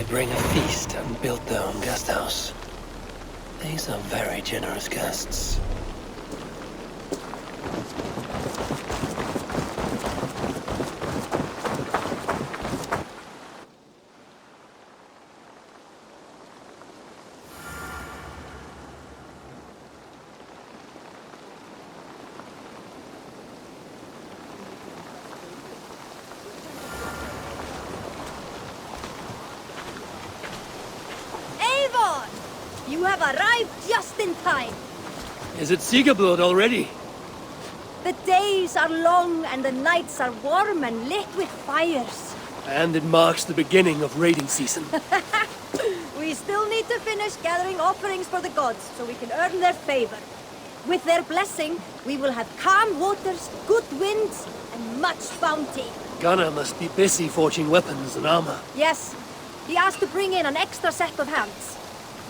bring a feast and build their own guest house. These are very generous guests. You have arrived just in time. Is it Siegerblood already? The days are long and the nights are warm and lit with fires. And it marks the beginning of raiding season. We still need to finish gathering offerings for the gods so we can earn their favor. With their blessing, we will have calm waters, good winds, and much bounty. Gunnar must be busy forging weapons and armor. Yes, he asked to bring in an extra set of hands.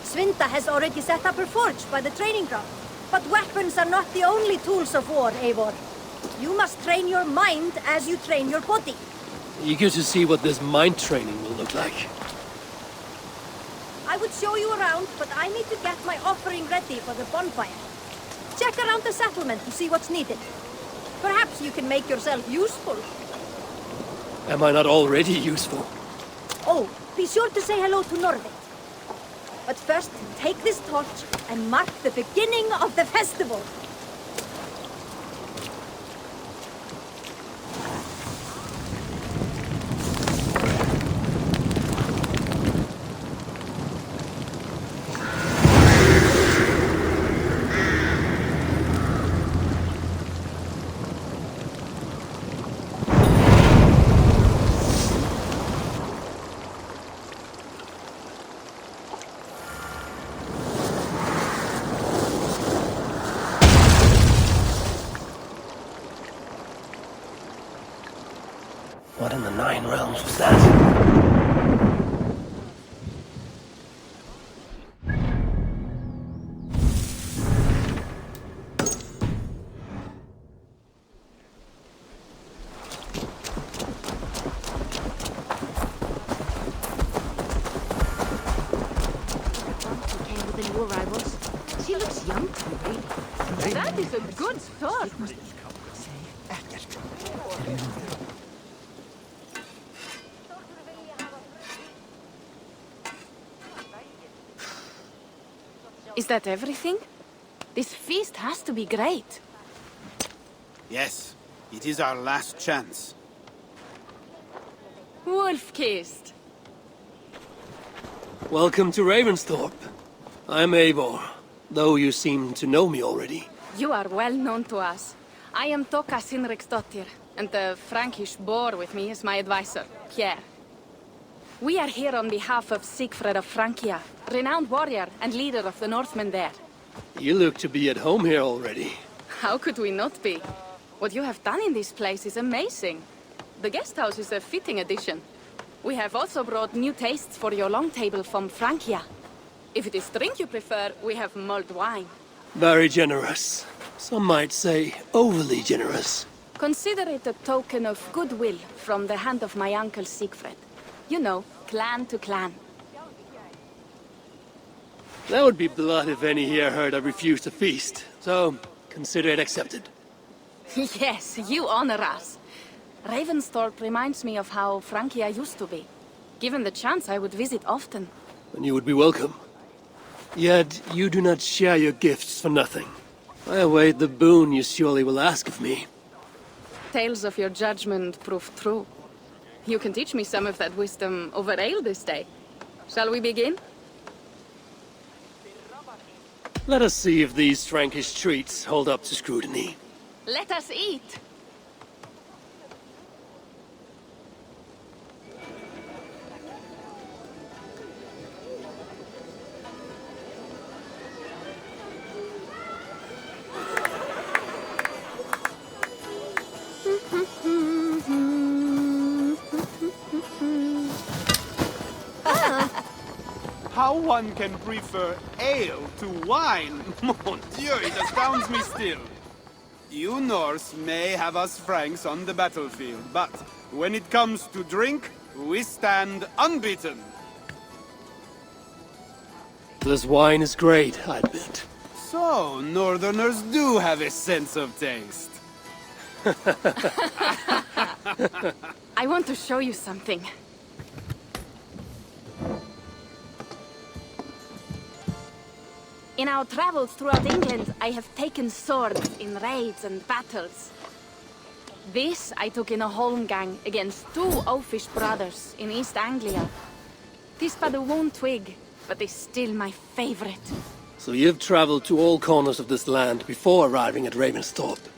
Svinda has already set up her forge by the training ground. But weapons are not the only tools of war, Eivor. You must train your mind as you train your body. Eager to see what this mind training will look like. I would show you around, but I need to get my offering ready for the bonfire. Check around the settlement to see what's needed. Perhaps you can make yourself useful. Am I not already useful? Oh, be sure to say hello to Norvik. But first, take this torch and mark the beginning of the festival. What in the Nine Realms was that? She looks young to me. That is a good start. Is that everything? This feast has to be great. Yes, it is our last chance. Wolf-kissed. Welcome to Ravensthorpe. I'm Eivor, though you seem to know me already. You are well known to us. I am Toka Sinriksdottir, and the Frankish boar with me is my advisor, Pierre. We are here on behalf of Sigfred of Francia, renowned warrior and leader of the Northmen there. You look to be at home here already. How could we not be? What you have done in this place is amazing. The guest house is a fitting addition. We have also brought new tastes for your long table from Francia. If it is drink you prefer, we have mulled wine. Very generous. Some might say overly generous. Consider it a token of goodwill from the hand of my uncle Sigfred. You know, clan to clan. That would be blood if any here heard I refused to feast, so consider it accepted. Yes, you honor us. Ravensthorpe reminds me of how Francia used to be. Given the chance, I would visit often. And you would be welcome. Yet, you do not share your gifts for nothing. I await the boon you surely will ask of me. Tales of your judgment prove true. You can teach me some of that wisdom over ale this day. Shall we begin? Let us see if these Frankish treats hold up to scrutiny. Let us eat! How one can prefer ale to wine? Mon Dieu, it astounds me still. You Norse may have us Franks on the battlefield, but when it comes to drink, we stand unbeaten. This wine is great, I admit. So, Northerners do have a sense of taste. I want to show you something. In our travels throughout England, I have taken swords in raids and battles. This I took in a holmgang against 2 oafish brothers in East Anglia. This but a worn twig, but is still my favorite. So you've traveled to all corners of this land before arriving at Ravensthorpe.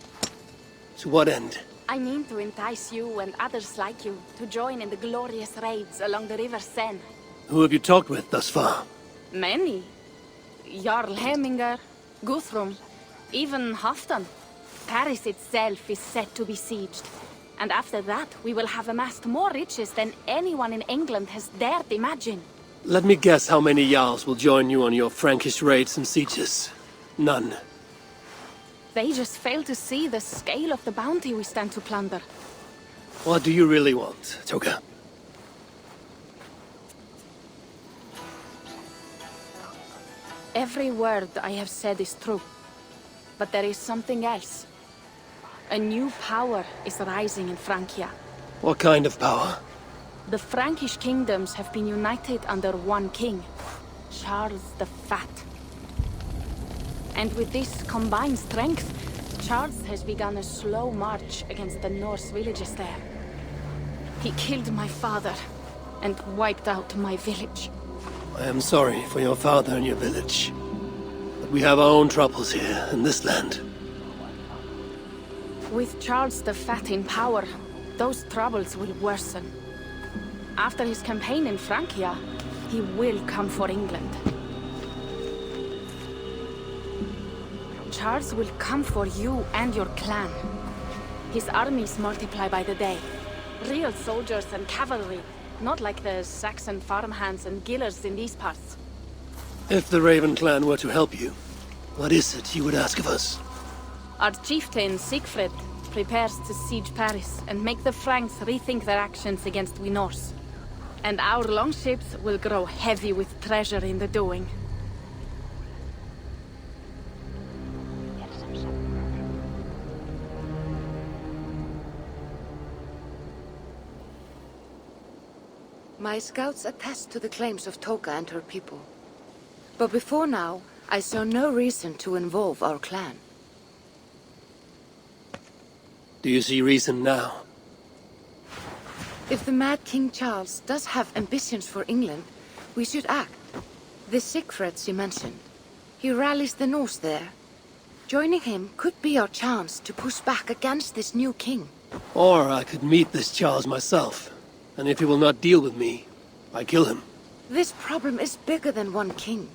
To what end? I mean to entice you and others like you to join in the glorious raids along the River Seine. Who have you talked with thus far? Many. Jarl Hemminger, Guthrum, even Halfdan. Paris itself is set to be sieged. And after that, we will have amassed more riches than anyone in England has dared imagine. Let me guess how many Jarls will join you on your Frankish raids and sieges. None. They just fail to see the scale of the bounty we stand to plunder. What do you really want, Toka? Every word I have said is true. But there is something else. A new power is rising in Francia. What kind of power? The Frankish kingdoms have been united under one king, Charles the Fat. And with this combined strength, Charles has begun a slow march against the Norse villages there. He killed my father and wiped out my village. I am sorry for your father and your village. But we have our own troubles here in this land. With Charles the Fat in power, those troubles will worsen. After his campaign in Francia, he will come for England. Charles will come for you and your clan. His armies multiply by the day. Real soldiers and cavalry, not like the Saxon farmhands and gillers in these parts. If the Raven clan were to help you, what is it you would ask of us? Our chieftain, Siegfried, prepares to siege Paris and make the Franks rethink their actions against we Norse. And our longships will grow heavy with treasure in the doing. My scouts attest to the claims of Toka and her people. But before now, I saw no reason to involve our clan. Do you see reason now? If the mad King Charles does have ambitions for England, we should act. The Siegfried you mentioned, he rallies the Norse there. Joining him could be our chance to push back against this new king. Or I could meet this Charles myself. And if he will not deal with me, I kill him. This problem is bigger than one king.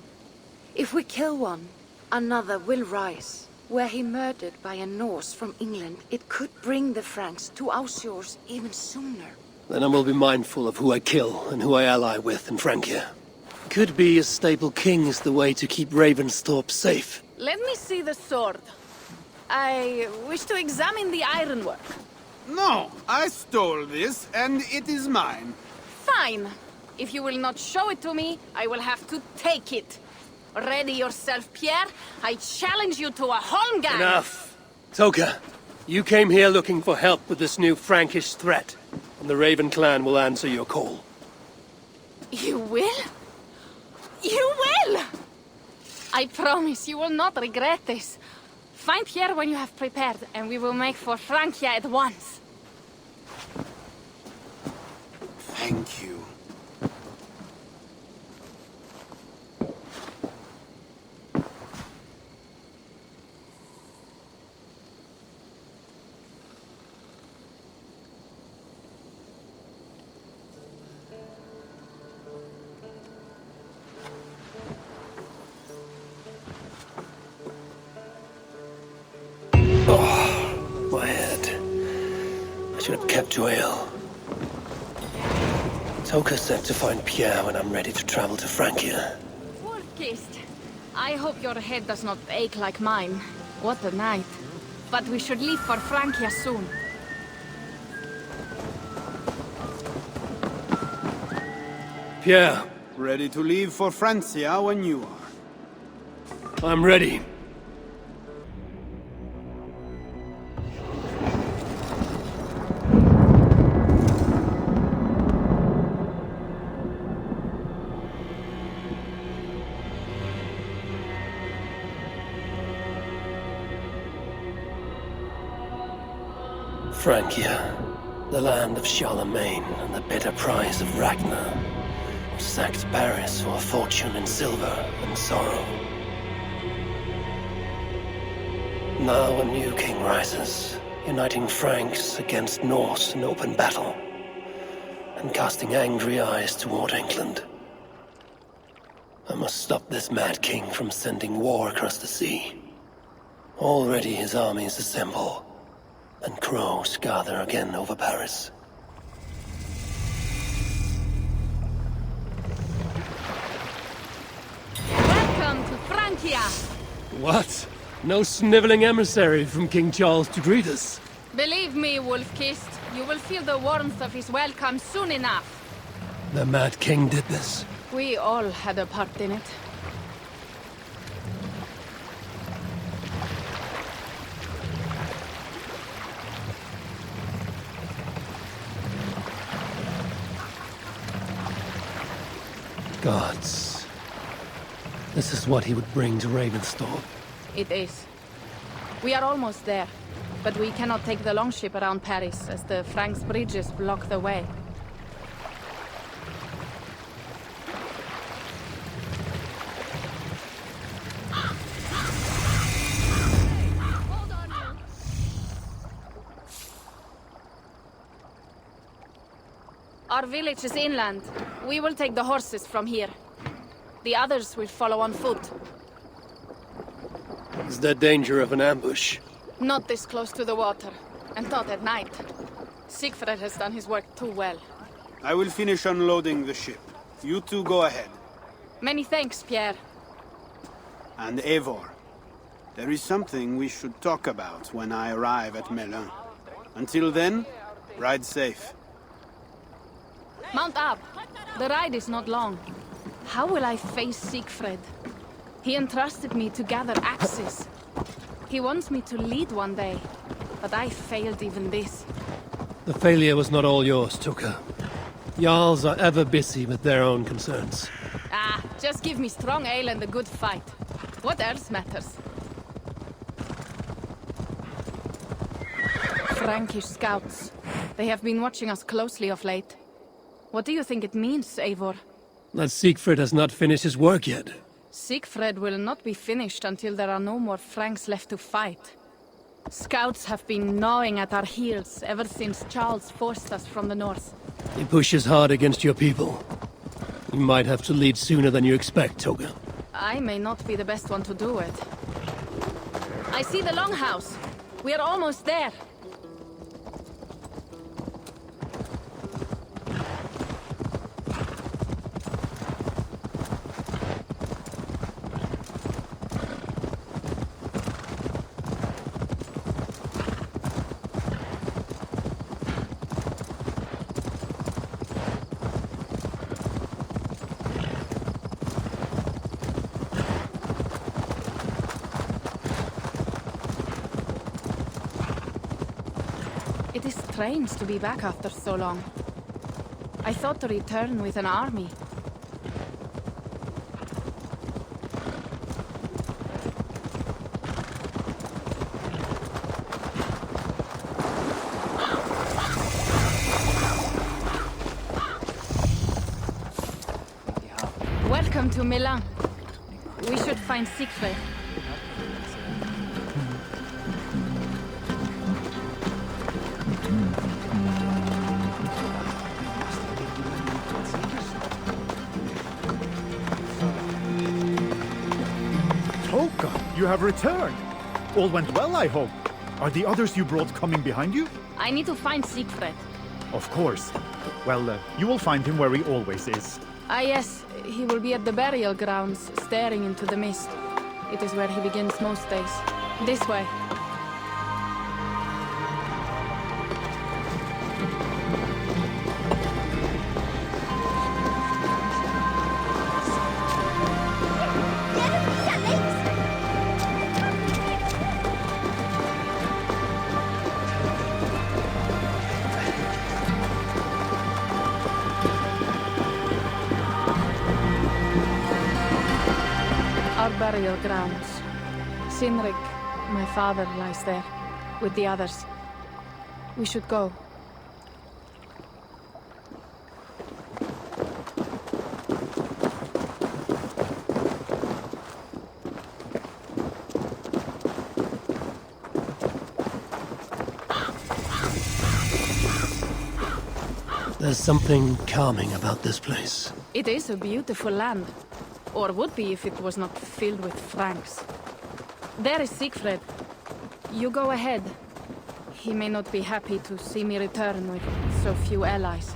If we kill one, another will rise. Were he murdered by a Norse from England, it could bring the Franks to our shores even sooner. Then I will be mindful of who I kill and who I ally with in Francia. Could be a stable king is the way to keep Ravensthorpe safe. Let me see the sword. I wish to examine the ironwork. No, I stole this, and it is mine. Fine. If you will not show it to me, I will have to take it. Ready yourself, Pierre. I challenge you to a holmgang. Enough! Toka, you came here looking for help with this new Frankish threat, and the Raven clan will answer your call. You will? You will! I promise you will not regret this. Find Pierre when you have prepared, and we will make for Francia at once. Thank you. My head. I should have kept well. Toka said to find Pierre when I'm ready to travel to Francia. Wolf-kissed. I hope your head does not ache like mine. What a night. But we should leave for Francia soon. Pierre, Ready to leave for Francia when you are. I'm ready. Francia, the land of Charlemagne and the bitter prize of Ragnar, sacked Paris for a fortune in silver and sorrow. Now a new king rises, uniting Franks against Norse in open battle, and casting angry eyes toward England. I must stop this mad king from sending war across the sea. Already his armies assemble, and crows gather again over Paris. Welcome to Francia! What? No sniveling emissary from King Charles to greet us? Believe me, Wolf-Kissed, you will feel the warmth of his welcome soon enough. The Mad King did this. We all had a part in it. Gods. This is what he would bring to Ravensthorpe. It is. We are almost there, but we cannot take the longship around Paris as the Franks' bridges block the way. Our village is inland. We will take the horses from here. The others will follow on foot. Is there danger of an ambush? Not this close to the water, and not at night. Siegfried has done his work too well. I will finish unloading the ship. You two go ahead. Many thanks, Pierre. And Eivor, there is something we should talk about when I arrive at Melun. Until then, ride safe. Mount up. The ride is not long. How will I face Siegfried? He entrusted me to gather axes. He wants me to lead one day, but I failed even this. The failure was not all yours, Tuka. Jarls are ever busy with their own concerns. Ah, just give me strong ale and a good fight. What else matters? Frankish scouts. They have been watching us closely of late. What do you think it means, Eivor? That Siegfried has not finished his work yet. Siegfried will not be finished until there are no more Franks left to fight. Scouts have been gnawing at our heels ever since Charles forced us from the north. He pushes hard against your people. You might have to lead sooner than you expect, Toga. I may not be the best one to do it. I see the longhouse. We are almost there. It is strange to be back after so long. I thought to return with an army. Welcome to Milan. We should find Siegfried. You have returned. All went well, I hope. Are the others you brought coming behind you? I need to find Siegfried. Of course. Well, you will find him where he always is. Ah yes, he will be at the burial grounds, staring into the mist. It is where he begins most days. This way. burial grounds. Sinrik, my father, lies there, with the others. We should go. There's something calming about this place. It is a beautiful land. Or would be if it was not filled with Franks. There is Siegfried. You go ahead. He may not be happy to see me return with so few allies.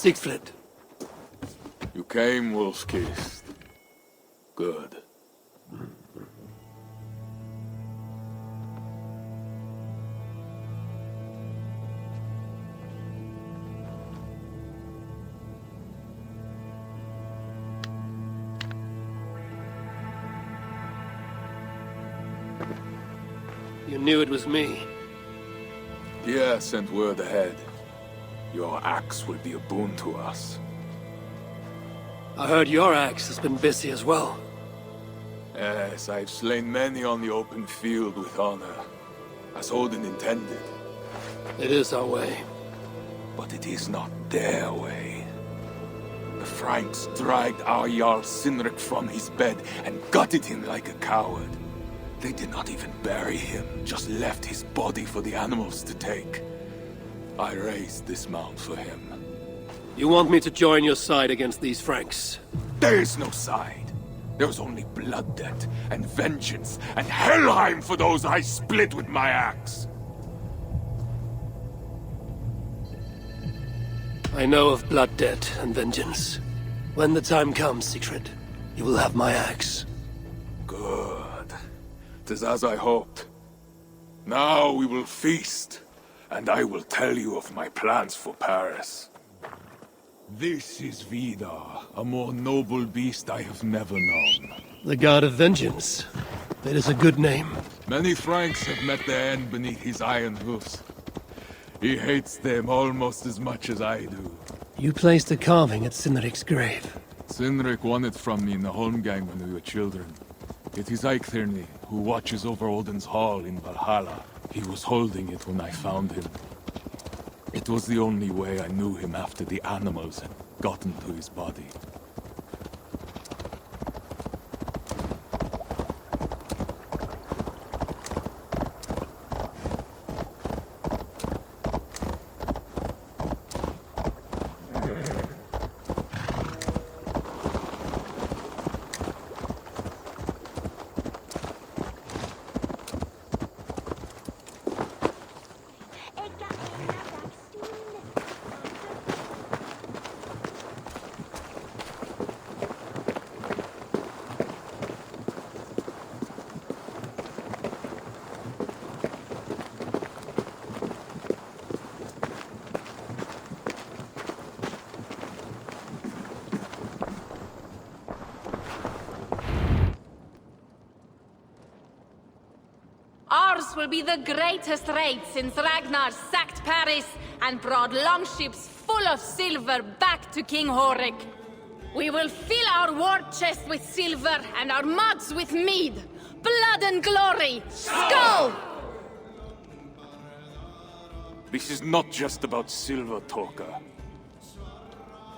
Siegfried. You came, wolf-kissed. Good. You knew it was me. Pierre sent word ahead. Your axe will be a boon to us. I heard your axe has been busy as well. Yes, I've slain many on the open field with honor, as Odin intended. It is our way. But it is not their way. The Franks dragged our Jarl Sinrik from his bed and gutted him like a coward. They did not even bury him, just left his body for the animals to take. I raised this mound for him. You want me to join your side against these Franks? There is no side. There is only blood debt, and vengeance, and Helheim for those I split with my axe. I know of blood debt and vengeance. When the time comes, Siegfried, you will have my axe. Good. 'Tis as I hoped. Now we will feast. And I will tell you of my plans for Paris. This is Vidar, a more noble beast I have never known. The God of Vengeance. That is a good name. Many Franks have met their end beneath his iron hoofs. He hates them almost as much as I do. You placed a carving at Sinrik's grave. Sinrik won it from me in the Holmgang when we were children. It is Eiktherni, who watches over Odin's hall in Valhalla. He was holding it when I found him. It was the only way I knew him after the animals had gotten to his body. Ours will be the greatest raid since Ragnar sacked Paris and brought longships full of silver back to King Horik. We will fill our war chest with silver and our mugs with mead. Blood and glory! Skull! This is not just about silver, Torka.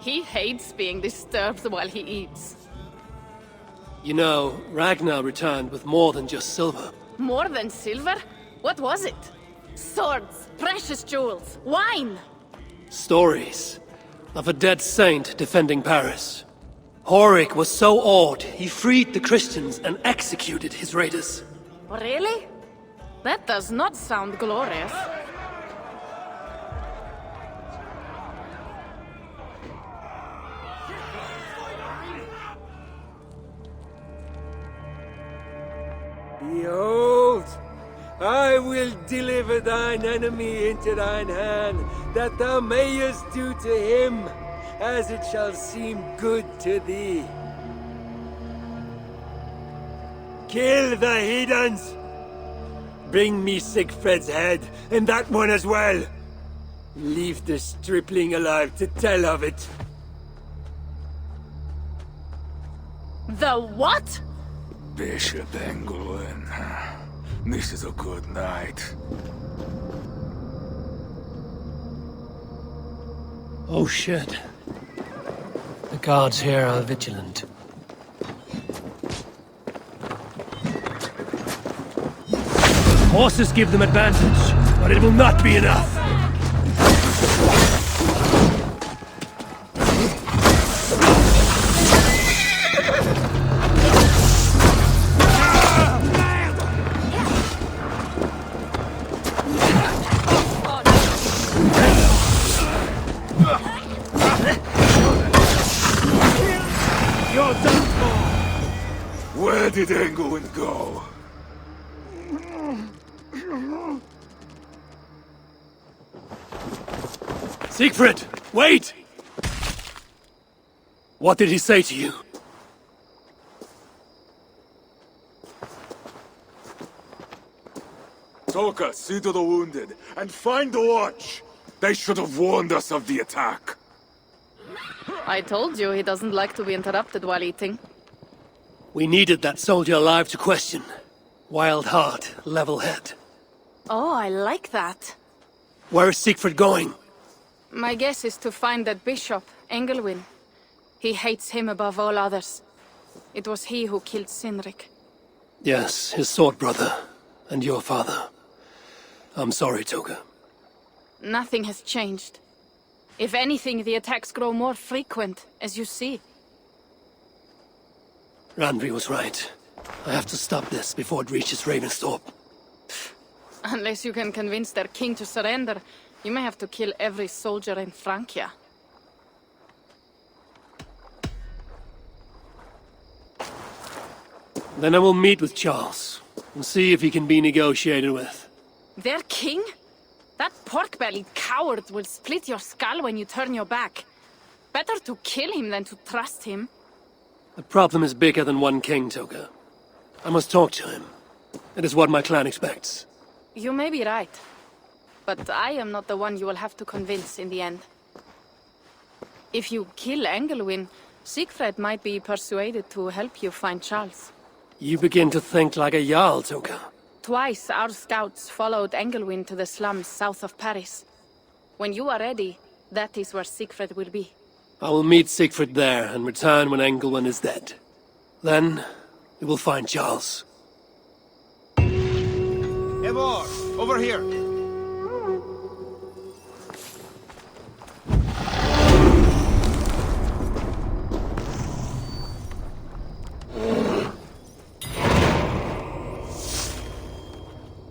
He hates being disturbed while he eats. You know, Ragnar returned with more than just silver. More than silver? What was it? Swords, precious jewels, wine! Stories of a dead saint defending Paris. Horik was so awed, he freed the Christians and executed his raiders. Really? That does not sound glorious. will deliver thine enemy into thine hand, that thou mayest do to him as it shall seem good to thee. Kill the heathens! Bring me Siegfried's head, and that one as well! Leave the stripling alive to tell of it. The what? Bishop Engelwin. This is a good night. Oh shit. The guards here are vigilant. Horses give them advantage, but it will not be enough. You're done for! Where did Engelwin go? Siegfried, wait! What did he say to you? Toka, see to the wounded, and find the watch! They should have warned us of the attack. I told you he doesn't like to be interrupted while eating. We needed that soldier alive to question. Wild heart, level head. Oh, I like that. Where is Siegfried going? My guess is to find that bishop, Engelwin. He hates him above all others. It was he who killed Cynric. Yes, his sword brother. And your father. I'm sorry, Toga. Nothing has changed. If anything, the attacks grow more frequent, as you see. Randvi was right. I have to stop this before it reaches Ravensthorpe. Unless you can convince their king to surrender, you may have to kill every soldier in Francia. Then I will meet with Charles, and see if he can be negotiated with. Their king? That pork-bellied coward will split your skull when you turn your back. Better to kill him than to trust him. The problem is bigger than one king, Toga. I must talk to him. It is what my clan expects. You may be right. But I am not the one you will have to convince in the end. If you kill Engelwin, Siegfried might be persuaded to help you find Charles. You begin to think like a Jarl, Toga. Twice our scouts followed Engelwin to the slums south of Paris. When you are ready, that is where Siegfried will be. I will meet Siegfried there and return when Engelwin is dead. Then, we will find Charles. Eivor, over here.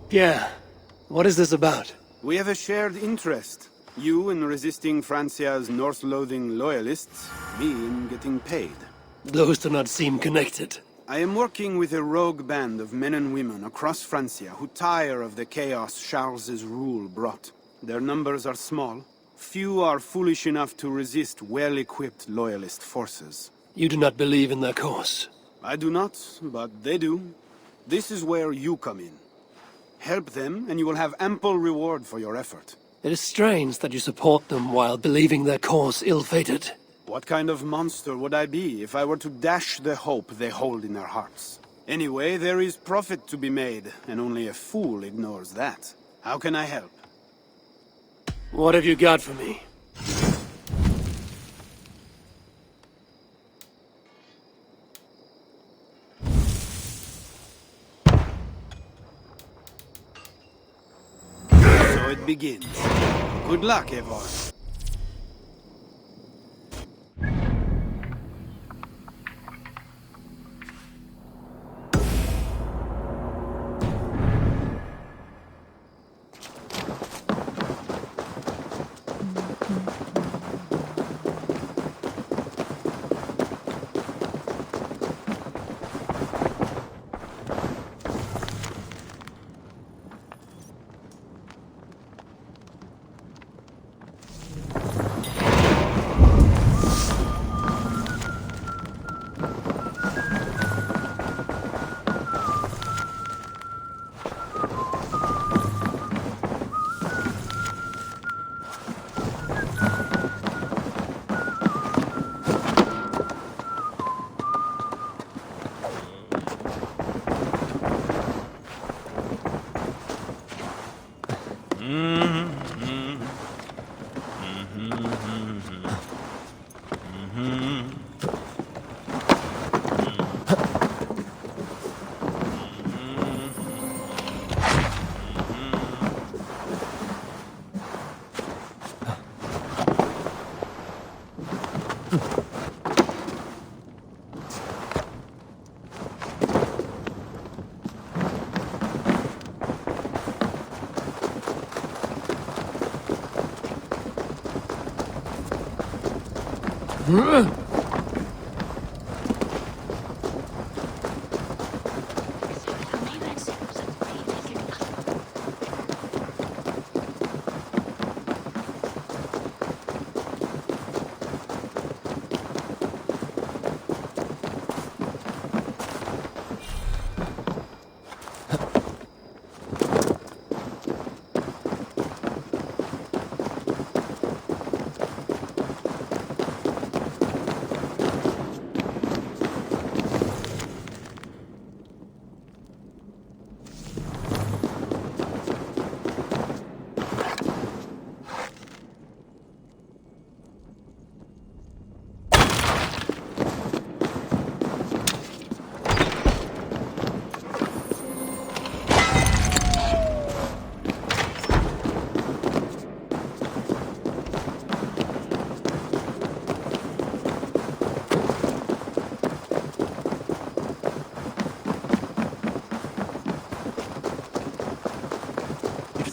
Pierre, what is this about? We have a shared interest. You in resisting Francia's North-loathing loyalists, me in getting paid. Those do not seem connected. I am working with a rogue band of men and women across Francia who tire of the chaos Charles's rule brought. Their numbers are small. Few are foolish enough to resist well-equipped loyalist forces. You do not believe in their cause. I do not, but they do. This is where you come in. Help them, and you will have ample reward for your effort. It is strange that you support them while believing their cause ill-fated. What kind of monster would I be if I were to dash the hope they hold in their hearts? Anyway, there is profit to be made, and only a fool ignores that. How can I help? What have you got for me? So it begins. Good luck, Eivor.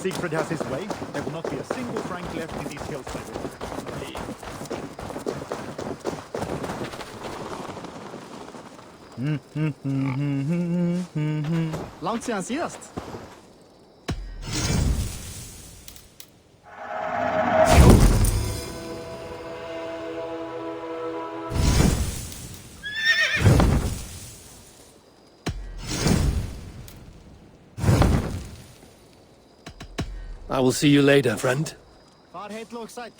Siegfried has his way, there will not be a single Frank left in these hills by winter. Langt siden sist. I will see you later, friend. Far helt lågsatt.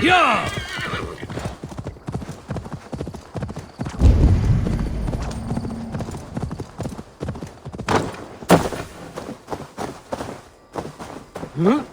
Yeah! Huh?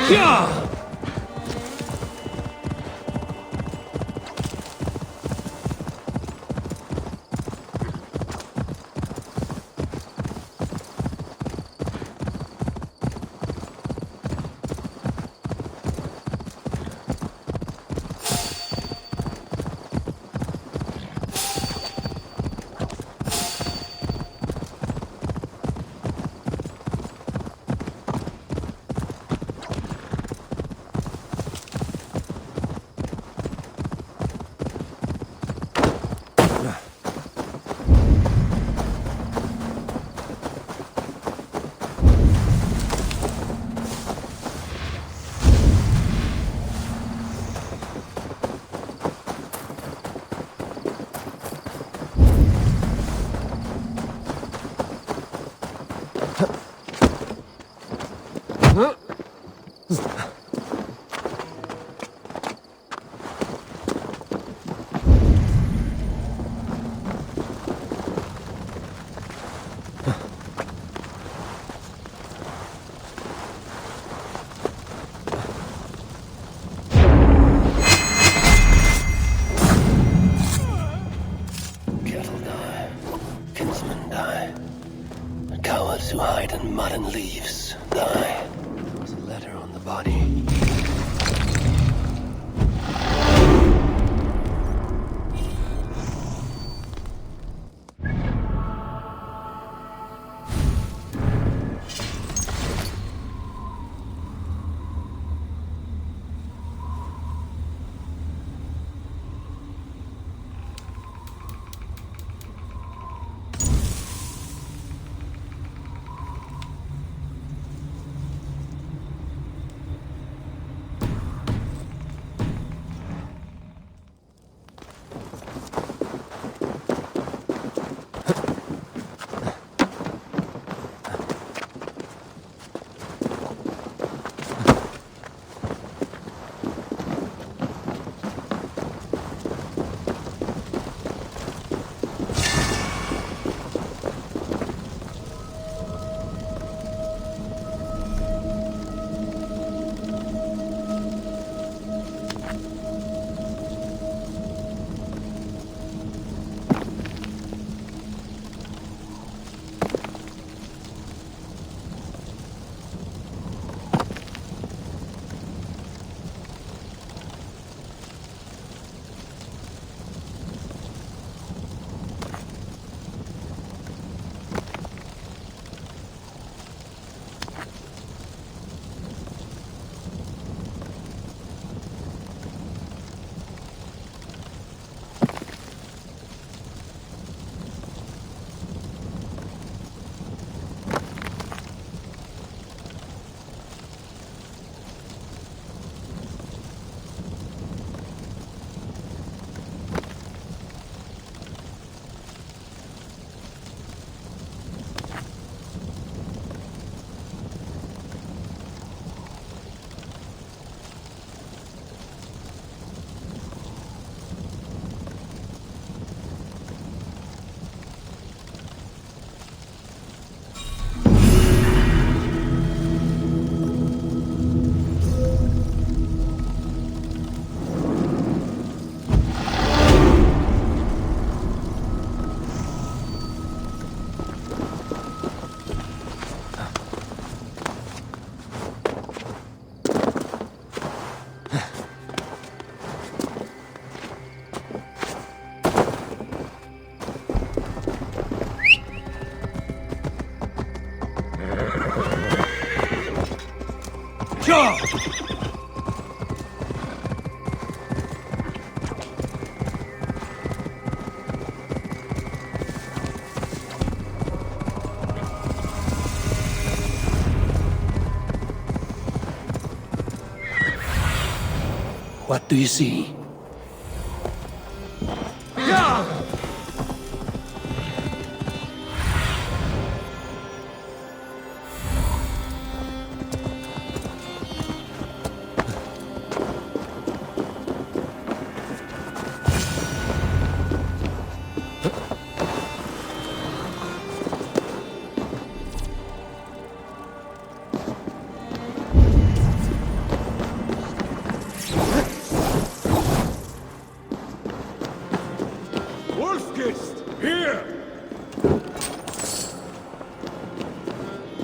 Yeah! Who hide in mud and leaves die. There's a letter on the body. go! What do you see?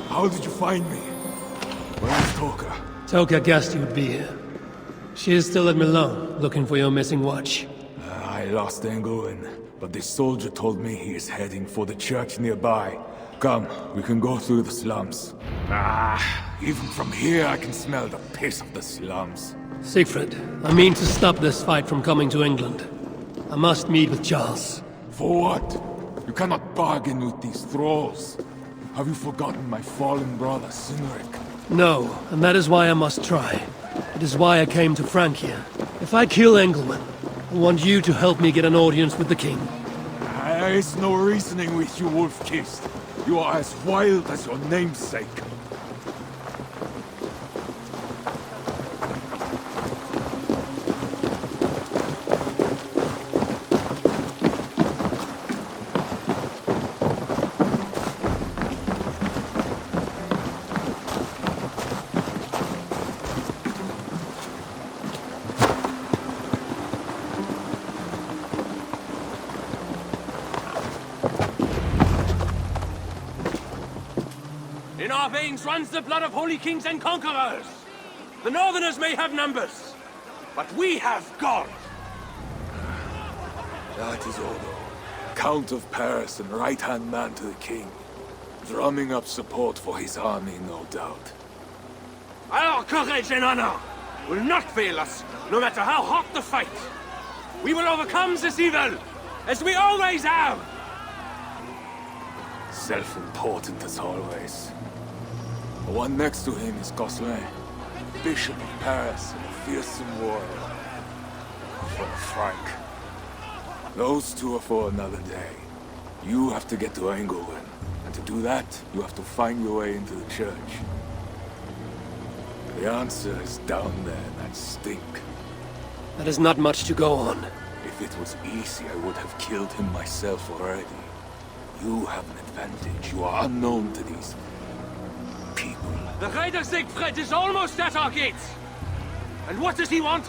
How did you find me? Where's Toka? Toka guessed you would be here. She is still at Milan, looking for your missing watch. I lost Englewen, but this soldier told me he is heading for the church nearby. Come, we can go through the slums. Even from here I can smell the piss of the slums. Siegfried, I mean to stop this fight from coming to England. I must meet with Charles. For what? You cannot bargain with these thralls. Have you forgotten my fallen brother, Cynric? No, and that is why I must try. It is why I came to Francia. If I kill Engelman, I want you to help me get an audience with the king. There is no reasoning with you, Wolf-Kissed. You are as wild as your namesake. In our veins runs the blood of holy kings and conquerors. The Northerners may have numbers, but we have God. That is Odo, Count of Paris and right-hand man to the king. Drumming up support for his army, no doubt. Our courage and honor will not fail us, no matter how hot the fight. We will overcome this evil, as we always have. Self-important as always. The one next to him is Gosselin, Bishop of Paris and a fearsome warrior. For a Frank. Those two are for another day. You have to get to Engelwen, and to do that, you have to find your way into the church. The answer is down there in that stink. That is not much to go on. If it was easy, I would have killed him myself already. You have an advantage. You are unknown to these people. The Raider Siegfried is almost at our gates. And what does he want?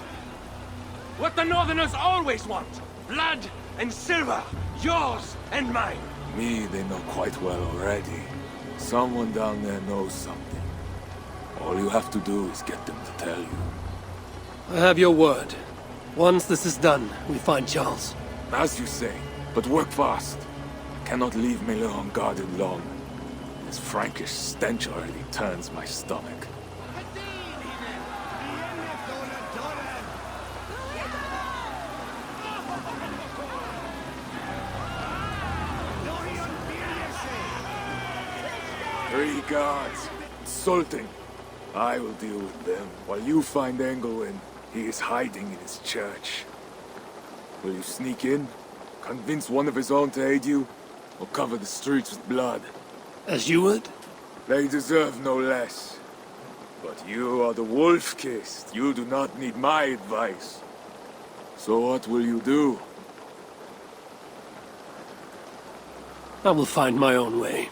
What the Northerners always want. Blood and silver. Yours and mine. Me, they know quite well already. Someone down there knows something. All you have to do is get them to tell you. I have your word. Once this is done, we find Charles. As you say, but work fast. Cannot leave Milan unguarded long. This Frankish stench already turns my stomach. Three guards. Insulting. I will deal with them, while you find Engelwen. He is hiding in his church. Will you sneak in? Convince one of his own to aid you? Or cover the streets with blood? As you would? They deserve no less. But you are the Wolf-Kissed. You do not need my advice. So what will you do? I will find my own way.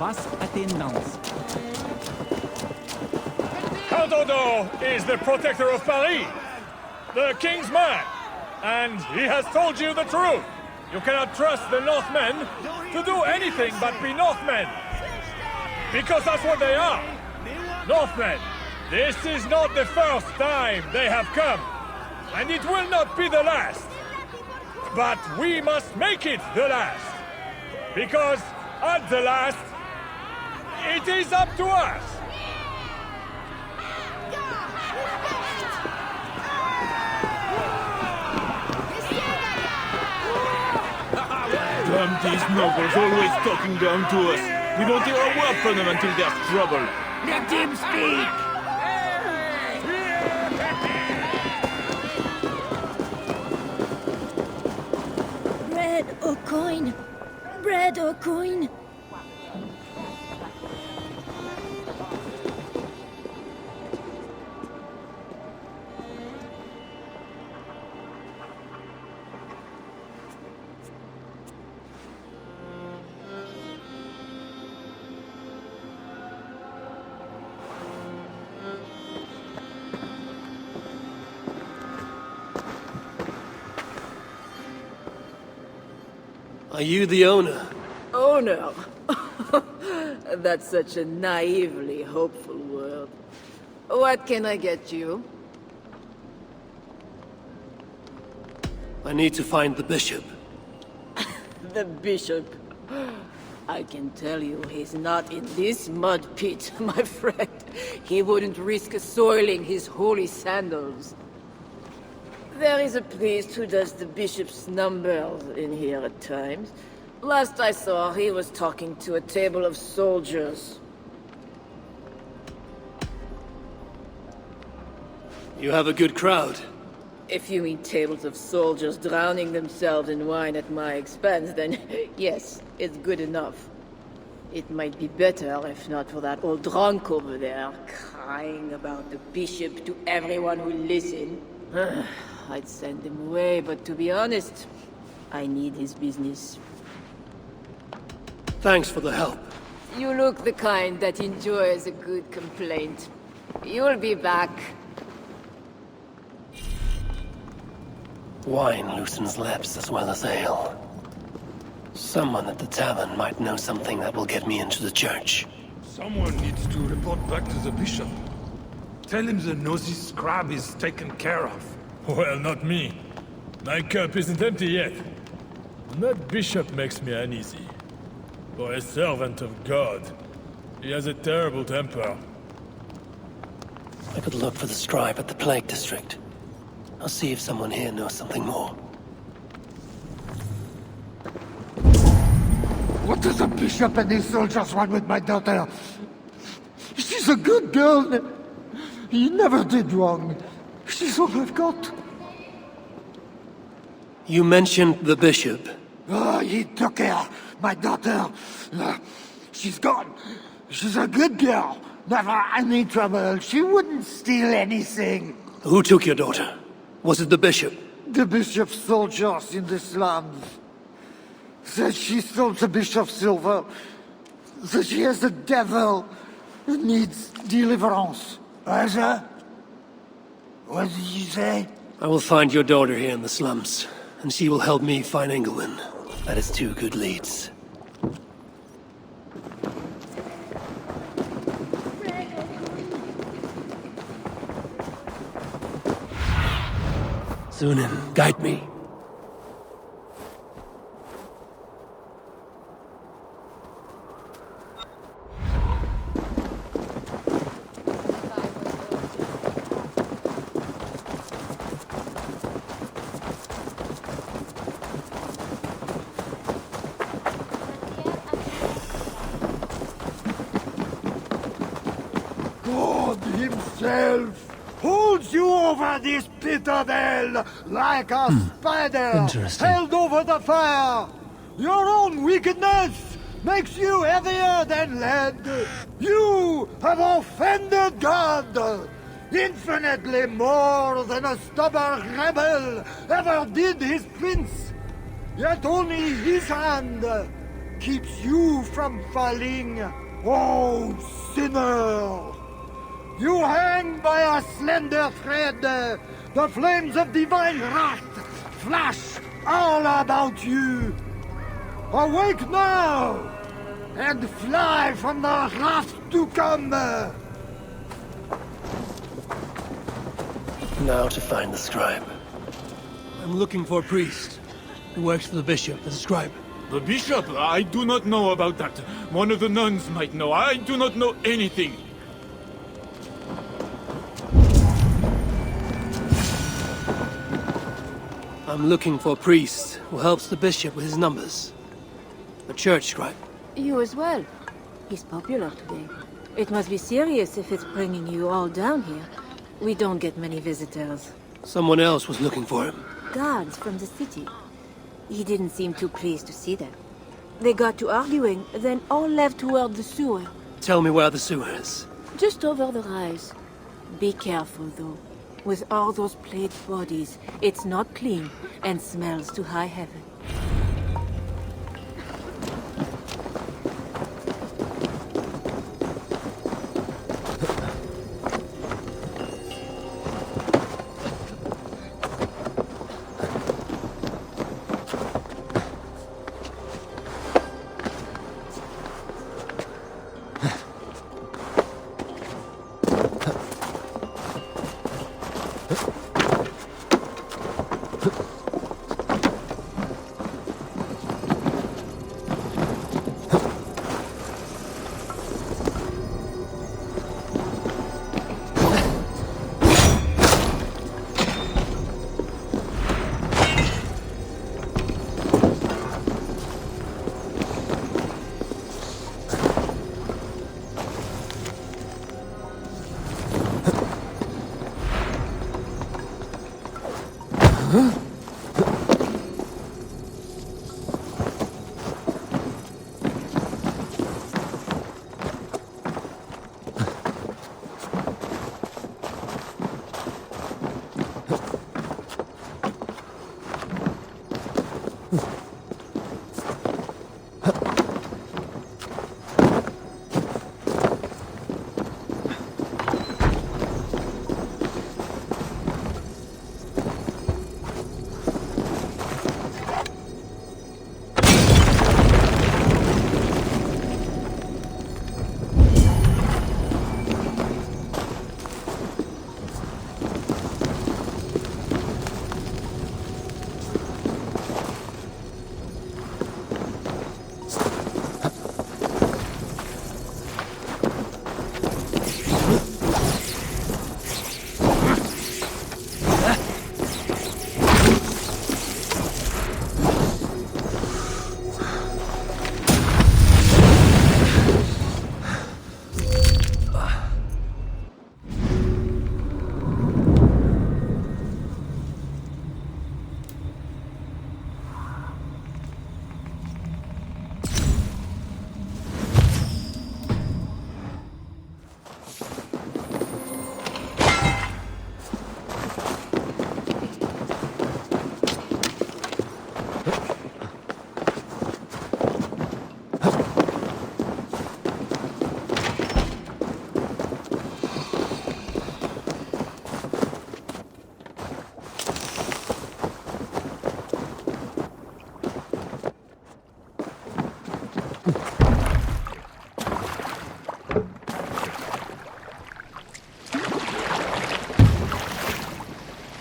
Passe attendance. Count Odo is the protector of Paris, the king's man, and he has told you the truth. You cannot trust the Northmen to do anything but be Northmen, because that's what they are. Northmen. This is not the first time they have come, and it will not be the last. But we must make it the last, because at the last, it is up to us. Damn these nobles always talking down to us. We don't hear a word from them until there's trouble. Let him speak! Bread or coin? Bread or coin? Are you the owner? Owner? That's such a naively hopeful word. What can I get you? I need to find the bishop. The bishop? I can tell you he's not in this mud pit, my friend. He wouldn't risk soiling his holy sandals. There is a priest who does the bishop's numbers in here at times. Last I saw, he was talking to a table of soldiers. You have a good crowd. If you mean tables of soldiers drowning themselves in wine at my expense, then yes, it's good enough. It might be better if not for that old drunk over there, crying about the bishop to everyone who listens. I'd send him away, but to be honest, I need his business. Thanks for the help. You look the kind that enjoys a good complaint. You'll be back. Wine loosens lips as well as ale. Someone at the tavern might know something that will get me into the church. Someone needs to report back to the bishop. Tell him the nosy scrab is taken care of. Well, not me. My cup isn't empty yet. And that bishop makes me uneasy. For a servant of God, he has a terrible temper. I could look for the scribe at the Plague District. I'll see if someone here knows something more. What does the bishop and his soldiers want with my daughter? She's a good girl. He never did wrong. She's all I've got. You mentioned the bishop. Oh, he took her, my daughter. She's gone. She's a good girl. Never any trouble. She wouldn't steal anything. Who took your daughter? Was it the bishop? The bishop's soldiers in the slums. Said she stole the bishop's silver. Said she has the devil who needs deliverance. Asa? What did you say? I will find your daughter here in the slums, and she will help me find England. That is 2 good leads. Sunan, guide me. God himself holds you over this pit of hell like a spider Interesting. held over the fire. Your own wickedness makes you heavier than lead. You have offended God infinitely more than a stubborn rebel ever did his prince. Yet only his hand keeps you from falling, oh sinner! You hang by a slender thread. The flames of divine wrath flash all about you. Awake now, and fly from the wrath to come. Now to find the scribe. I'm looking for a priest who works for the bishop as a scribe. The bishop? I do not know about that. One of the nuns might know. I do not know anything. I'm looking for a priest who helps the bishop with his numbers. A church scribe. You as well. He's popular today. It must be serious if it's bringing you all down here. We don't get many visitors. Someone else was looking for him. Guards from the city. He didn't seem too pleased to see them. They got to arguing, then all left toward the sewer. Tell me where the sewer is. Just over the rise. Be careful, though. With all those plagued bodies, it's not clean and smells to high heaven.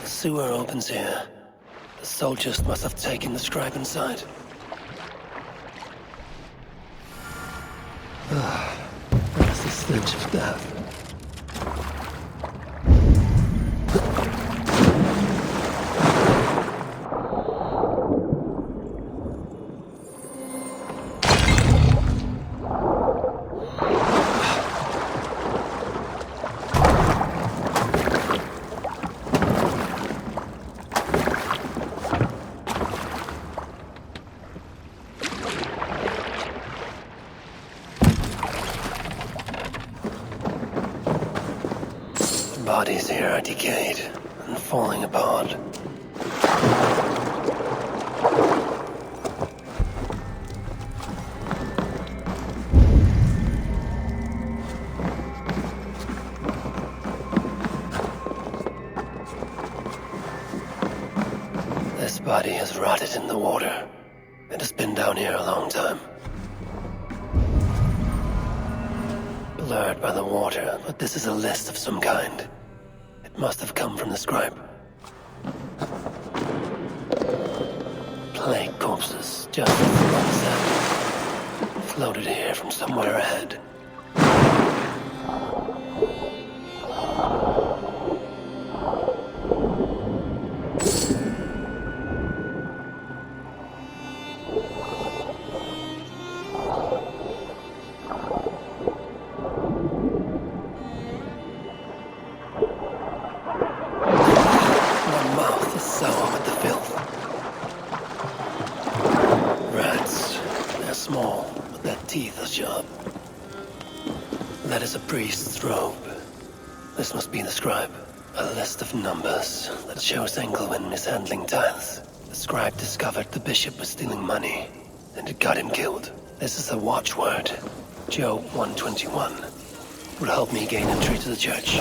The sewer opens here. The soldiers must have taken the scribe inside. That's the stench of death. Bodies here are decayed and falling apart. body has rotted in the water. It has been down here a long time. Blurred by the water, but this is a list of some kind. It must have come from the scribe. Plague corpses, just as the one said. Floated here from somewhere ahead. That is a priest's robe. This must be the scribe. A list of numbers that shows Engelwin mishandling tithes. The scribe discovered the bishop was stealing money, and it got him killed. This is a watchword. Joe 121. Would help me gain entry to the church.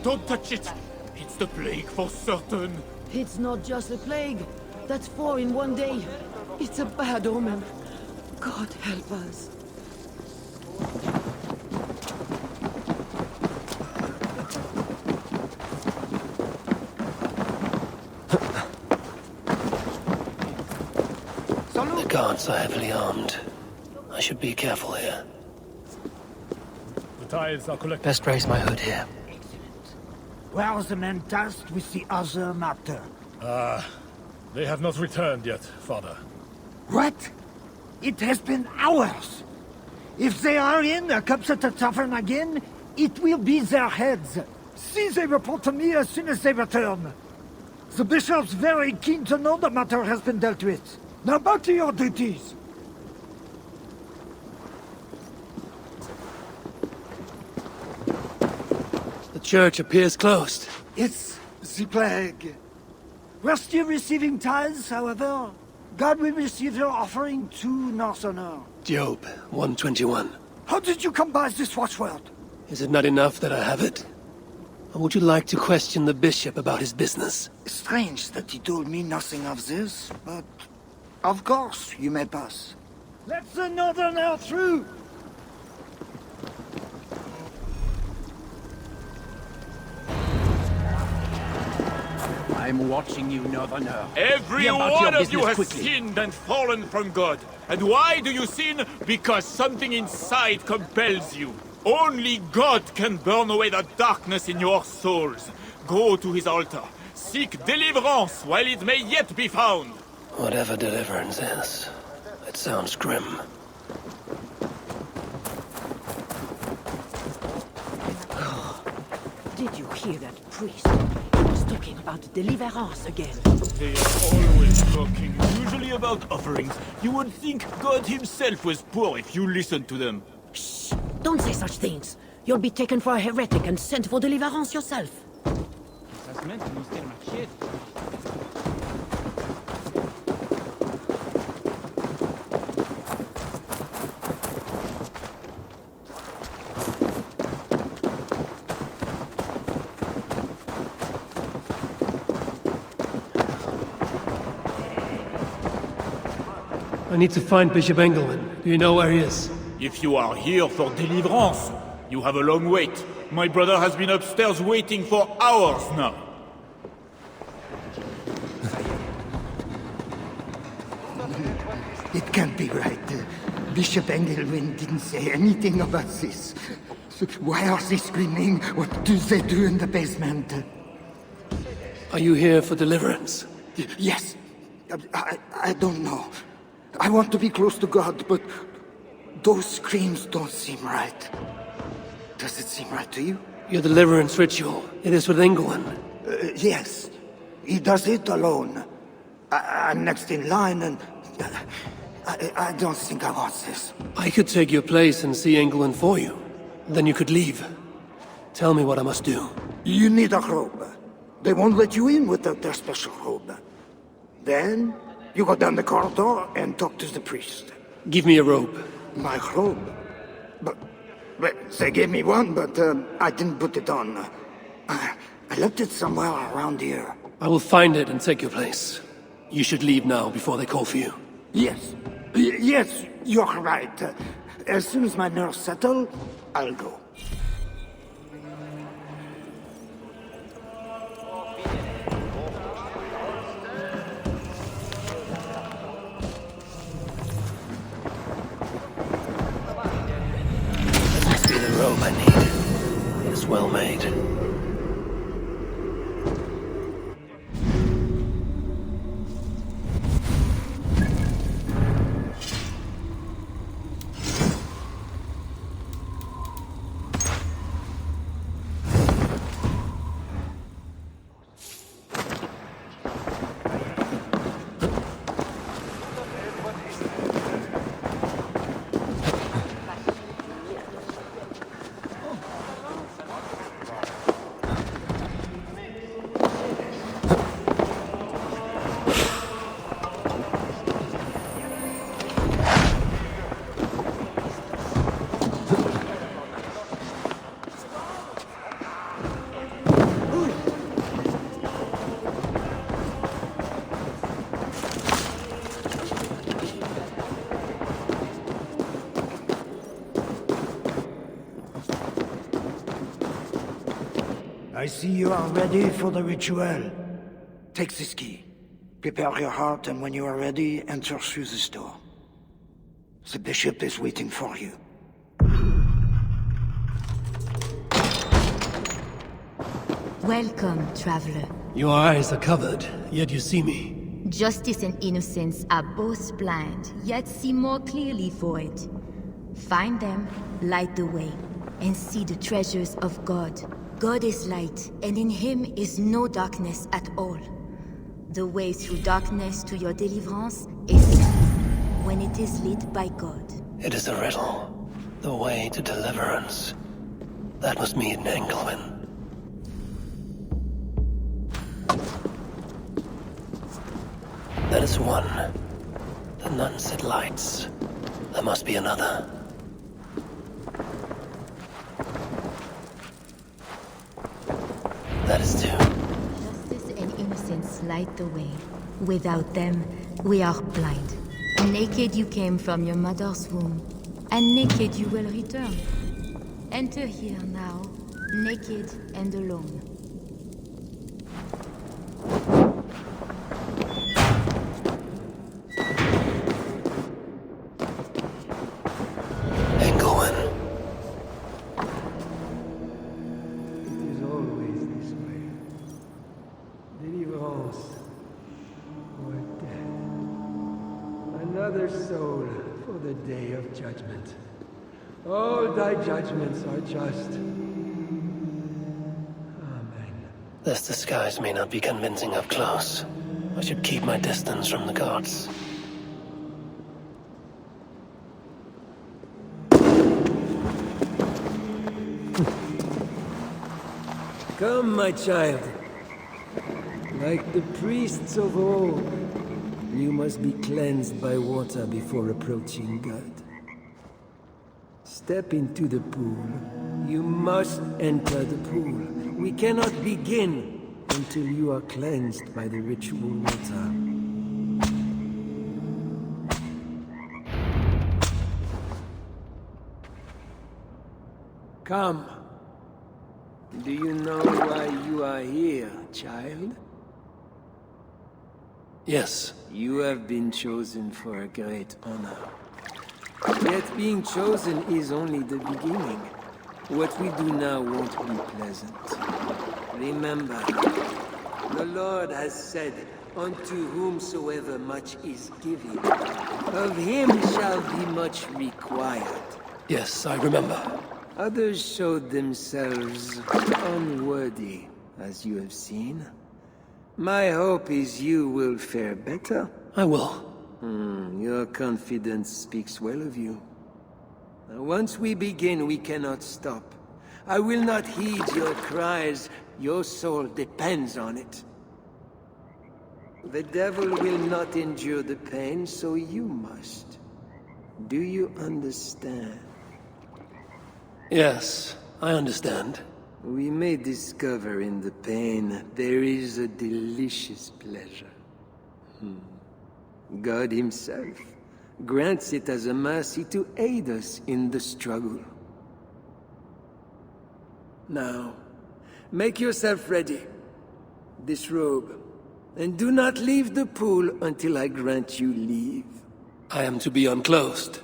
Don't touch it! It's the plague for certain! It's not just a plague. That's 4 in one day. It's a bad omen. God help us. The guards are heavily armed. I should be careful here. The tithes are collected. Best raise my hood here. Where are the men tasked with the other matter? They have not returned yet, Father. What? It has been hours. If they are in or comes at the tavern again, it will be their heads. See they report to me as soon as they return. The bishop's very keen to know the matter has been dealt with. Now back to your duties. The church appears closed. It's the plague. We're still receiving tithes, however. God will receive your offering to Northerner. Job 121. How did you come by this watchword? Is it not enough that I have it? Or would you like to question the bishop about his business? Strange that he told me nothing of this, but of course you may pass. Let the Northerner through! I'm watching you, Northerner. Every one of you has sinned and fallen from God. And why do you sin? Because something inside compels you. Only God can burn away the darkness in your souls. Go to his altar. Seek deliverance while it may yet be found. Whatever deliverance is, it sounds grim. Did you hear that priest? He was talking about deliverance again. They are always talking, usually about offerings. You would think God himself was poor if you listened to them. Shh! Don't say such things. You'll be taken for a heretic and sent for deliverance yourself. I need to find Bishop Engelman. Do you know where he is? If you are here for deliverance, you have a long wait. My brother has been upstairs waiting for hours now. It can't be right. Bishop Engelwin didn't say anything about this. So why are they screaming? What do they do in the basement? Are you here for deliverance? Yes. I don't know. I want to be close to God, but Those screams don't seem right. Does it seem right to you? Your deliverance ritual. It is with England. Yes. He does it alone. I'm next in line and... I don't think I want this. I could take your place and see England for you. Then you could leave. Tell me what I must do. You need a robe. They won't let you in without their special robe. Then, you go down the corridor and talk to the priest. Give me a robe. My robe? But they gave me one, but I didn't put it on. I left it somewhere around here. I will find it and take your place. You should leave now before they call for you. Yes. Yes, you're right. As soon as my nerves settle, I'll go. That must be the robe I need. It is well made. I see you are ready for the ritual. Take this key. Prepare your heart, and when you are ready, enter through this door. The bishop is waiting for you. Welcome, traveler. Your eyes are covered, yet you see me. Justice and innocence are both blind, yet see more clearly for it. Find them, light the way, and see the treasures of God. God is light, and in him is no darkness at all. The way through darkness to your deliverance is when it is lit by God. It is a riddle. The way to deliverance. That must mean England. That is one. The nun said lights. There must be another. That is two. Justice and innocence light the way. Without them, we are blind. Naked you came from your mother's womb, and naked you will return. Enter here now, naked and alone. Another soul for the day of judgment. All thy judgments are just. Amen. This disguise may not be convincing up close. I should keep my distance from the gods. Come, my child. Like the priests of old, you must be cleansed by water before approaching God. Step into the pool. You must enter the pool. We cannot begin until you are cleansed by the ritual water. Come. Do you know why you are here, child? Yes. You have been chosen for a great honor. Yet being chosen is only the beginning. What we do now won't be pleasant. Remember, The Lord has said, unto whomsoever much is given, of him shall be much required. Yes, I remember. Others showed themselves unworthy, as you have seen. My hope is you will fare better. I will. Your confidence speaks well of you. Now, once we begin, we cannot stop. I will not heed your cries. Your soul depends on it. The devil will not endure the pain, so you must. Do you understand? Yes, I understand. We may discover in the pain there is a delicious pleasure. God himself grants it as a mercy to aid us in the struggle. Now, make yourself ready. Disrobe, and do not leave the pool until I grant you leave. I am to be unclothed.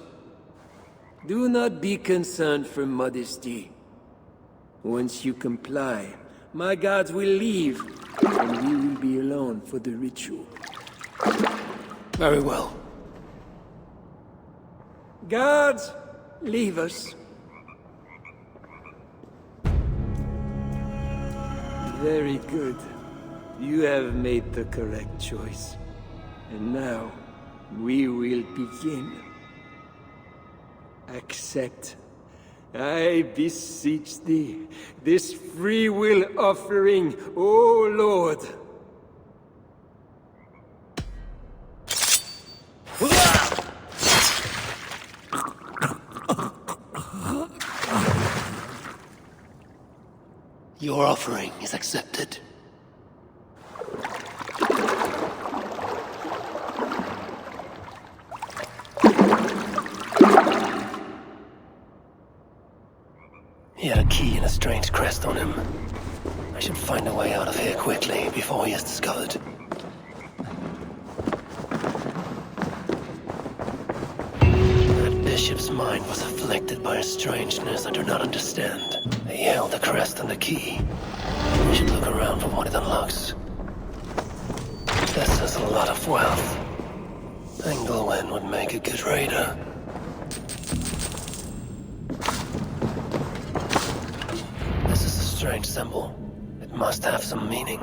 Do not be concerned for modesty. Once you comply, my guards will leave, and we will be alone for the ritual. Very well. Guards, leave us. Very good. You have made the correct choice. And now, we will begin. Accept, I beseech thee, this free will offering, O Lord. Your offering is accepted. He had a key and a strange crest on him. I should find a way out of here quickly before he is discovered. That bishop's mind was afflicted by a strangeness I do not understand. He held the crest and the key. We should look around for what it unlocks. This is a lot of wealth. Engelwin would make a good raider. This is a strange symbol. It must have some meaning.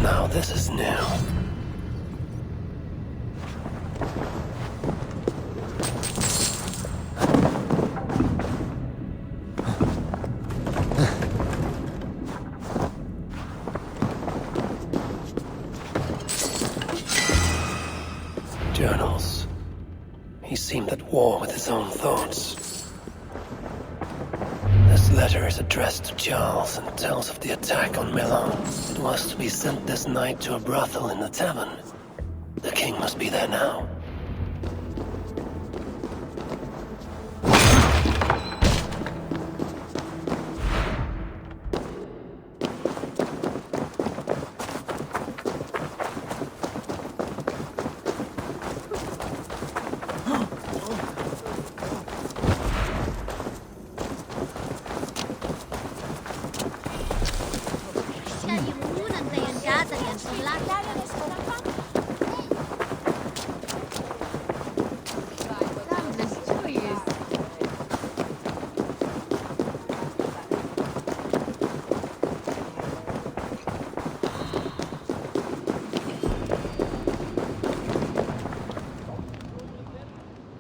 Now this is new. Journals. He seemed at war with his own thoughts. This letter is addressed to Charles and tells of the attack on Milan. It was to be sent this night to a brothel in the tavern. The king must be there now.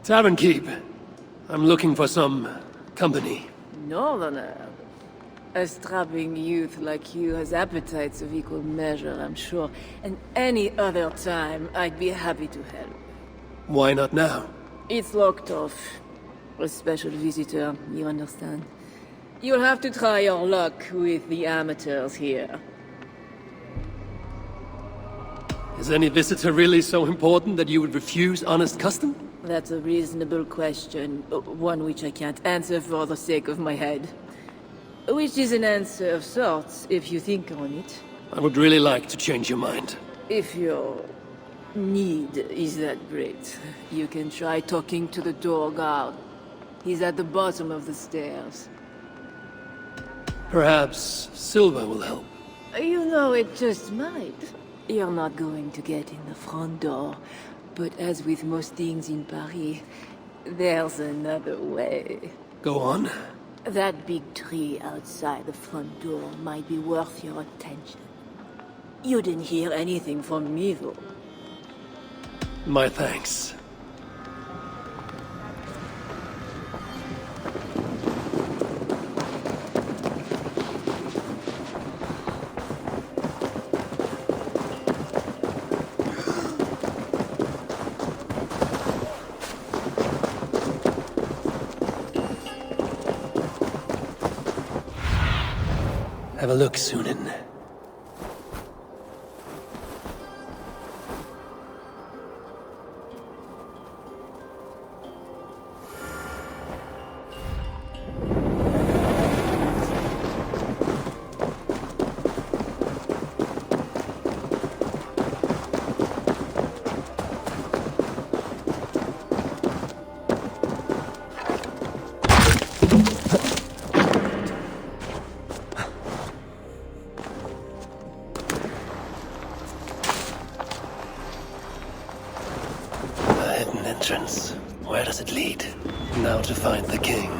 Tavern keep. I'm looking for some company. Northerner. A strapping youth like you has appetites of equal measure, I'm sure. And any other time, I'd be happy to help. Why not now? It's locked off. A special visitor, you understand? You'll have to try your luck with the amateurs here. Is any visitor really so important that you would refuse honest custom? That's a reasonable question, one which I can't answer for the sake of my head. Which is an answer of sorts, if you think on it. I would really like to change your mind. If you're Need is that great? You can try talking to the door guard. He's at the bottom of the stairs. Perhaps Silver will help. You know, it just might. You're not going to get in the front door, but as with most things in Paris, there's another way. Go on. That big tree outside the front door might be worth your attention. You didn't hear anything from me, though. My thanks. Have a look, Sunan. Entrance. Where does it lead? Now to find the king.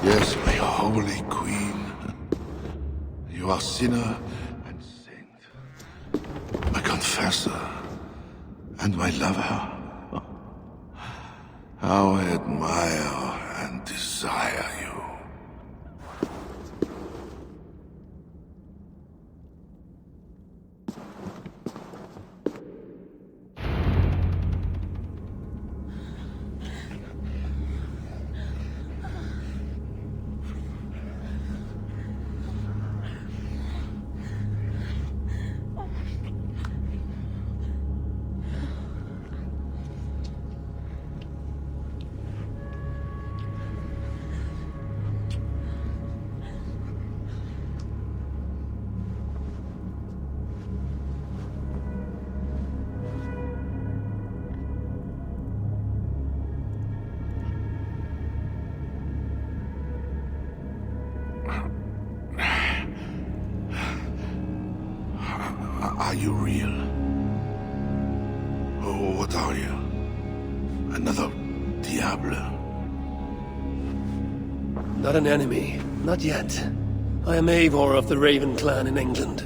Yes, my holy queen. You are sinner and saint. My confessor and my lover. How I admire and desire you. Are you real? Oh, what are you? Another Diablo? Not an enemy. Not yet. I am Eivor of the Raven clan in England.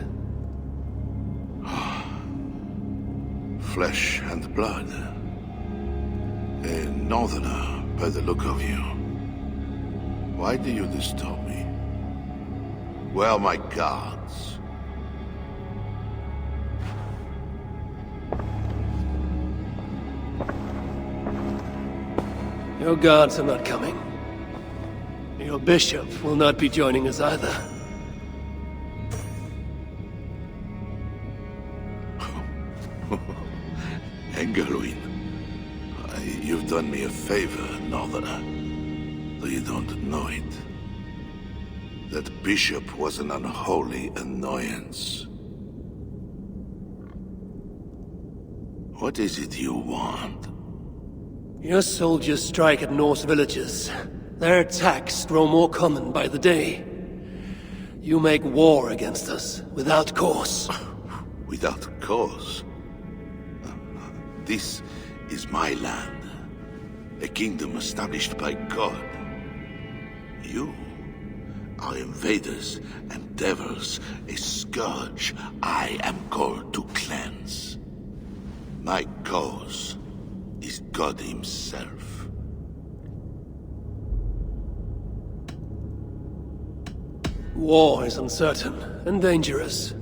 Flesh and blood. A northerner, by the look of you. Why do you disturb me? Where are my guards? Your guards are not coming. Your bishop will not be joining us either. Engelwin, you've done me a favor, Northerner. Though you don't know it. That bishop was an unholy annoyance. What is it you want? Your soldiers strike at Norse villages. Their attacks grow more common by the day. You make war against us, without cause. Without cause? This is my land. A kingdom established by God. You are invaders and devils, a scourge I am called to cleanse. My cause is God himself. War is uncertain and dangerous.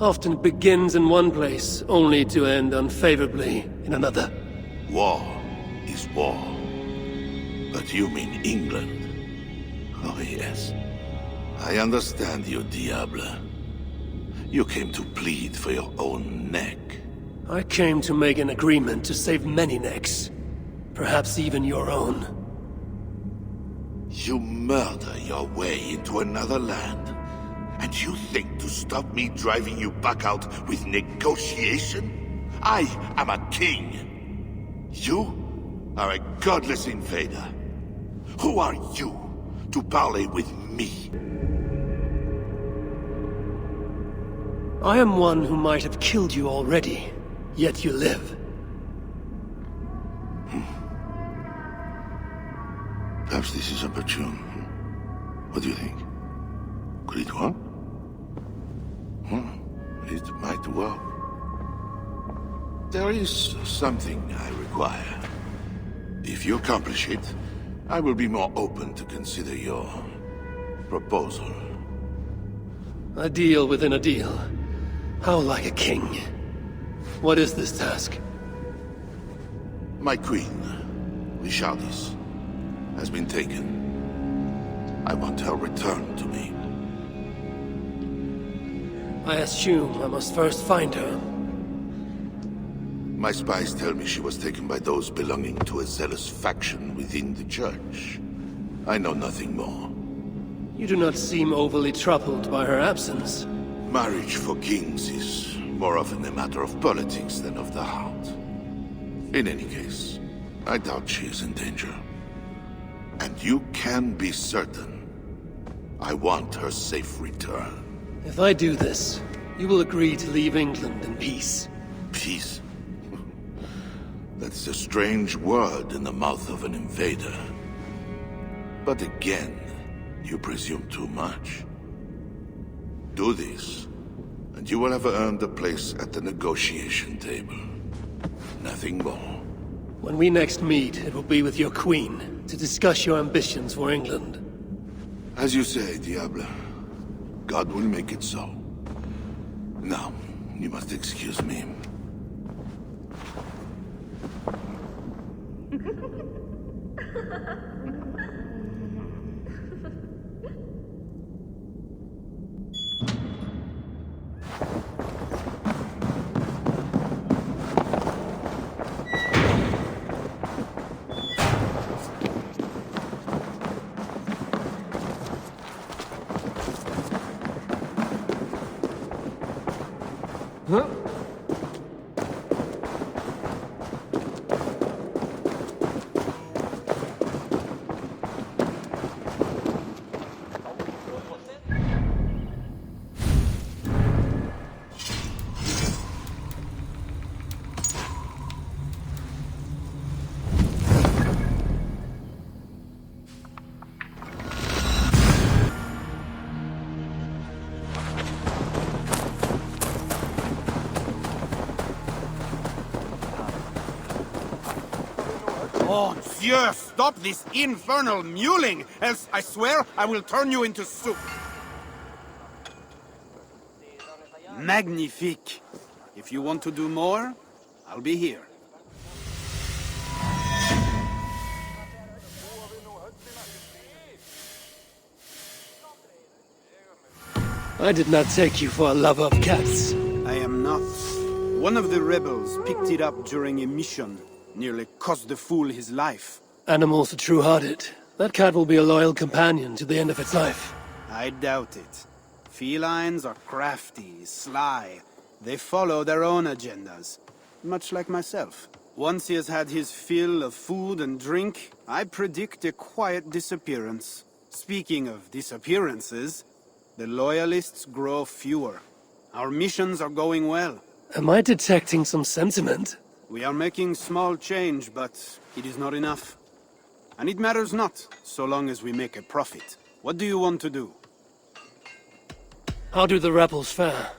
often begins in one place, only to end unfavorably in another. War is war. But you mean England? Oh yes. I understand you, Diable. You came to plead for your own neck. I came to make an agreement to save many necks. Perhaps even your own. You murder your way into another land. And you think to stop me driving you back out with negotiation? I am a king. You are a godless invader. Who are you to parley with me? I am one who might have killed you already, yet you live. Perhaps this is opportune. What do you think? Could it work? It might work. There is something I require. If you accomplish it, I will be more open to consider your proposal. A deal within a deal. How like a king. What is this task? My queen, Richardis, has been taken. I want her returned to me. I assume I must first find her. My spies tell me she was taken by those belonging to a zealous faction within the church. I know nothing more. You do not seem overly troubled by her absence. Marriage for kings is more often a matter of politics than of the heart. In any case, I doubt she is in danger. And you can be certain I want her safe return. If I do this, you will agree to leave England in peace. Peace? That's a strange word in the mouth of an invader. But again, you presume too much. Do this, and you will have earned a place at the negotiation table. Nothing more. When we next meet, it will be with your queen, to discuss your ambitions for England. As you say, Diable. God will make it so. Now, you must excuse me. Huh? Oh, Dieu, stop this infernal mewling, else I swear I will turn you into soup. Magnifique. If you want to do more, I'll be here. I did not take you for a lover of cats. I am not. One of the rebels picked it up during a mission. Nearly cost the fool his life. Animals are true-hearted. That cat will be a loyal companion to the end of its life. I doubt it. Felines are crafty, sly. They follow their own agendas. Much like myself. Once he has had his fill of food and drink, I predict a quiet disappearance. Speaking of disappearances, the loyalists grow fewer. Our missions are going well. Am I detecting some sentiment? We are making small change, but it is not enough. And it matters not, so long as we make a profit. What do you want to do? How do the rebels fare?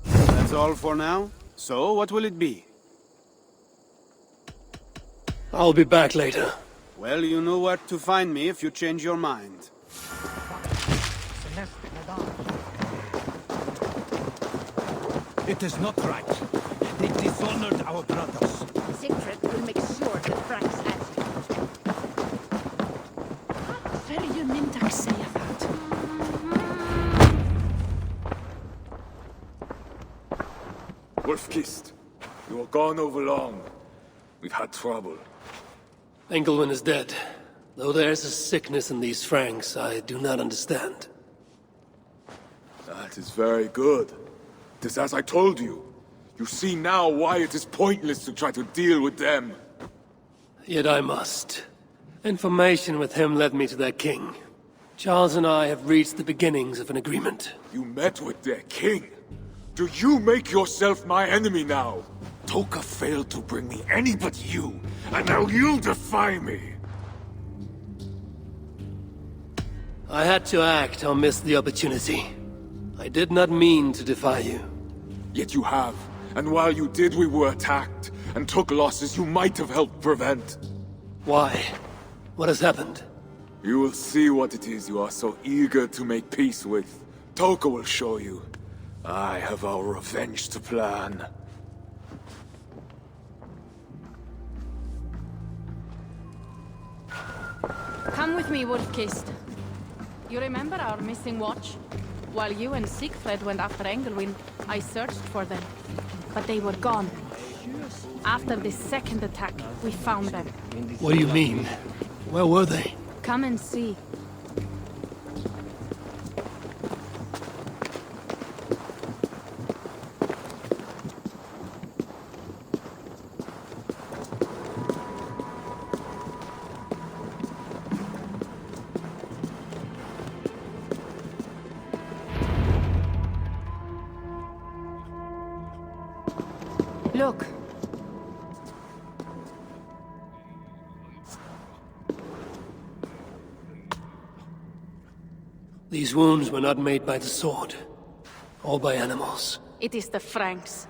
That's all for now? So, what will it be? I'll be back later. Well, you know where to find me if you change your mind. It is not right. They dishonored our brothers. Siegfried will make sure the Franks answer. Ferju myndag segja það. Wolf-Kissed, you were gone over long. We've had trouble. Engelwin is dead. Though there's a sickness in these Franks I do not understand. That is very good. It is as I told you. You see now why it is pointless to try to deal with them. Yet I must. Information with him led me to their king. Charles and I have reached the beginnings of an agreement. You met with their king? Do you make yourself my enemy now? Toka failed to bring me any but you, and now you defy me! I had to act or miss the opportunity. I did not mean to defy you. Yet you have, and while you did we were attacked, and took losses you might have helped prevent. Why? What has happened? You will see what it is you are so eager to make peace with. Toka will show you. I have our revenge to plan. Come with me, Wolf-Kissed. You remember our missing watch? While you and Siegfried went after Engelwin, I searched for them. But they were gone. After this second attack, we found them. What do you mean? Where were they? Come and see. Look. These wounds were not made by the sword, or by animals. It is the Franks.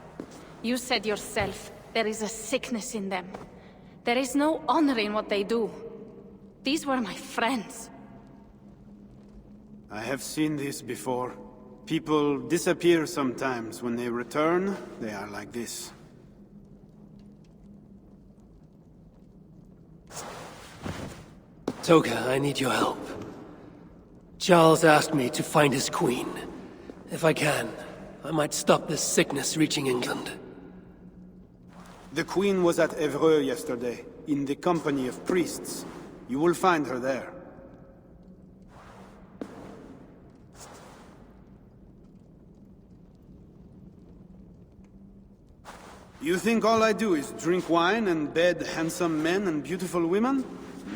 You said yourself, there is a sickness in them. There is no honor in what they do. These were my friends. I have seen this before. People disappear sometimes. When they return, they are like this. Toka, I need your help. Charles asked me to find his queen. If I can, I might stop this sickness reaching England. The queen was at Evreux yesterday, in the company of priests. You will find her there. You think all I do is drink wine and bed handsome men and beautiful women?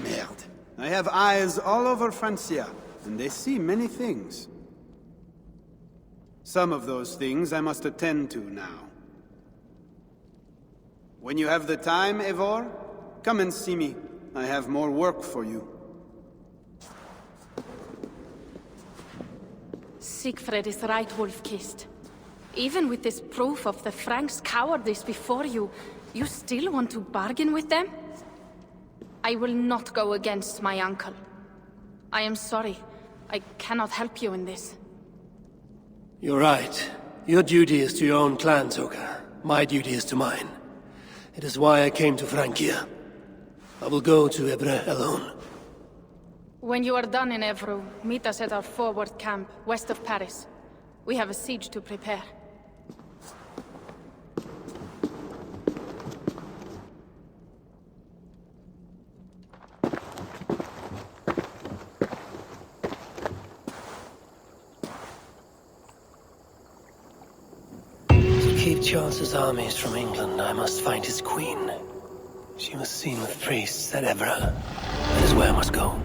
Merde. I have eyes all over Francia, and they see many things. Some of those things I must attend to now. When you have the time, Eivor, come and see me. I have more work for you. Siegfried is right, Wolf-Kissed. Even with this proof of the Franks' cowardice before you, you still want to bargain with them? I will not go against my uncle. I am sorry. I cannot help you in this. You're right. Your duty is to your own clan, Toka. My duty is to mine. It is why I came to Francia. I will go to Evreux alone. When you are done in Evreux, meet us at our forward camp, west of Paris. We have a siege to prepare. To keep Charles's armies from England, I must find his queen. She was seen with priests at Evreux. That is where I must go.